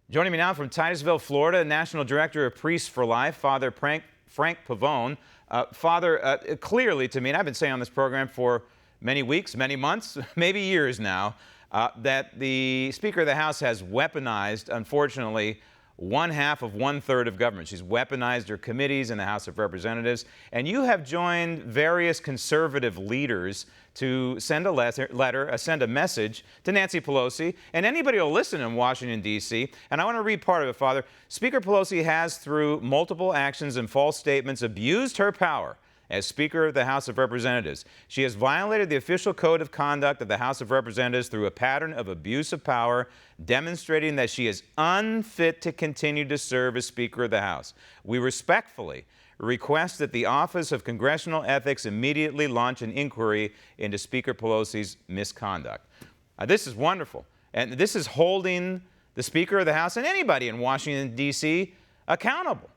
Joining me now from Titusville, Florida, National Director of Priests for Life, Father Frank Pavone. Father, clearly to me, and I've been saying on this program for many weeks, many months, maybe years now, that the Speaker of the House has weaponized, unfortunately, one-third of government. She's weaponized her committees in the House of Representatives, and you have joined various conservative leaders to send send a message to Nancy Pelosi and anybody who will listen in Washington, D.C. And I want to read part of it, Father. Speaker Pelosi has, through multiple actions and false statements, abused her power as Speaker of the House of Representatives. She has violated the official code of conduct of the House of Representatives through a pattern of abuse of power, demonstrating that she is unfit to continue to serve as Speaker of the House. We respectfully request that the Office of Congressional Ethics immediately launch an inquiry into Speaker Pelosi's misconduct. This is wonderful, and this is holding the Speaker of the House and anybody in Washington, D.C. accountable.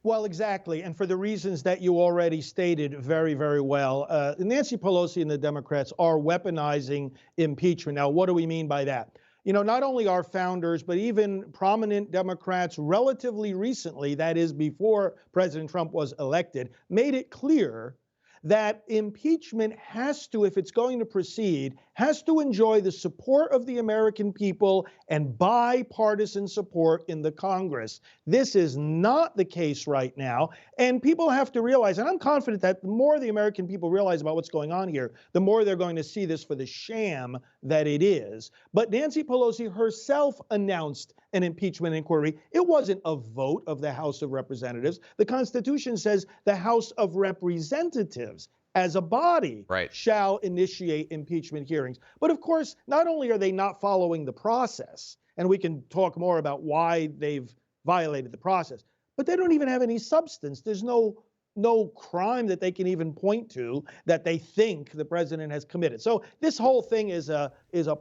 Well, exactly, and for the reasons that you already stated very, very well. Nancy Pelosi and the Democrats are weaponizing impeachment. Now, what do we mean by that? You know, not only our founders, but even prominent Democrats relatively recently, that is before President Trump was elected, made it clear that impeachment has to, if it's going to proceed, has to enjoy the support of the American people and bipartisan support in the Congress. This is not the case right now. And people have to realize, and I'm confident that the more the American people realize about what's going on here, the more they're going to see this for the sham that it is. But Nancy Pelosi herself announced an impeachment inquiry. It wasn't a vote of the House of Representatives. The Constitution says the House of Representatives as a body shall initiate impeachment hearings. But of course, not only are they not following the process, and we can talk more about why they've violated the process, but they don't even have any substance. There's no crime that they can even point to that they think the president has committed. So this whole thing is a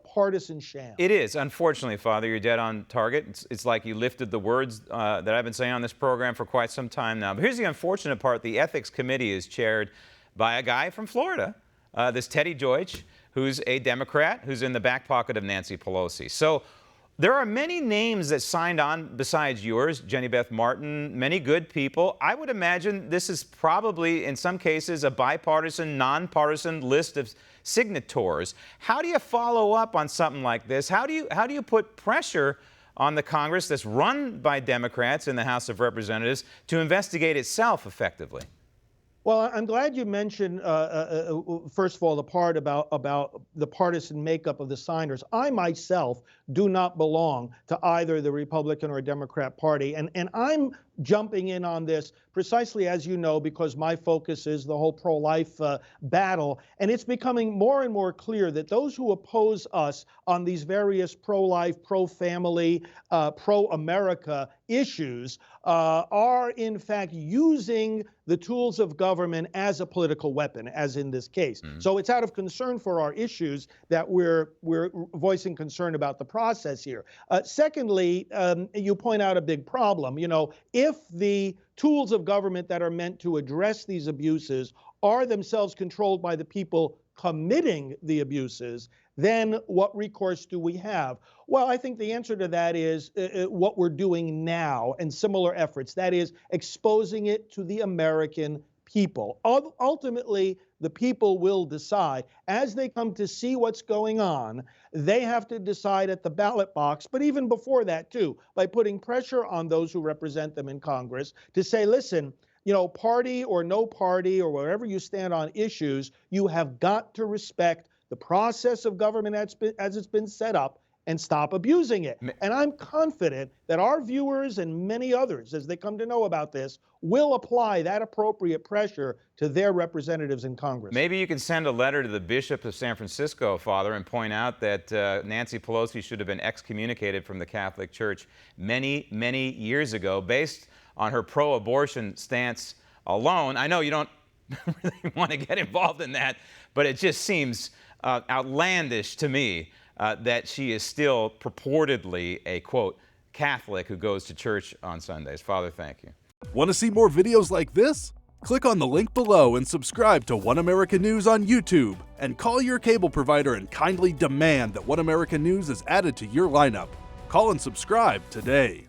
partisan sham. It is. Unfortunately, Father, you're dead on target. It's like you lifted the words that I've been saying on this program for quite some time now. But here's the unfortunate part. The Ethics Committee is chaired by a guy from Florida, this Teddy Deutsch, who's a Democrat, who's in the back pocket of Nancy Pelosi. So there are many names that signed on besides yours, Jenny Beth Martin, many good people. I would imagine this is probably, in some cases, a bipartisan, nonpartisan list of signatories. How do you follow up on something like this? How do you put pressure on the Congress that's run by Democrats in the House of Representatives to investigate itself effectively? Well, I'm glad you mentioned, first of all, the part about the partisan makeup of the signers. I myself do not belong to either the Republican or Democrat Party, and I'm jumping in on this precisely, as you know, because my focus is the whole pro-life battle, and it's becoming more and more clear that those who oppose us on these various pro-life, pro-family, pro-America issues are in fact using the tools of government as a political weapon, as in this case. So it's out of concern for our issues that we're voicing concern about the process here. Secondly, you point out a big problem. You know, if the tools of government that are meant to address these abuses are themselves controlled by the people committing the abuses, then what recourse do we have? Well, I think the answer to that is what we're doing now and similar efforts. That is exposing it to the American people. Ultimately, the people will decide. As they come to see what's going on, they have to decide at the ballot box, but even before that too, by putting pressure on those who represent them in Congress to say, listen, you know, party or no party or wherever you stand on issues, you have got to respect the process of government as it's been set up and stop abusing it. And I'm confident that our viewers and many others, as they come to know about this, will apply that appropriate pressure to their representatives in Congress. Maybe you can send a letter to the Bishop of San Francisco, Father, and point out that Nancy Pelosi should have been excommunicated from the Catholic Church many, many years ago based on her pro-abortion stance alone. I know you don't really want to get involved in that, but it just seems outlandish to me that she is still purportedly a, quote, Catholic who goes to church on Sundays. Father, thank you. Want to see more videos like this? Click on the link below and subscribe to One America News on YouTube, and call your cable provider and kindly demand that One America News is added to your lineup. Call and subscribe today.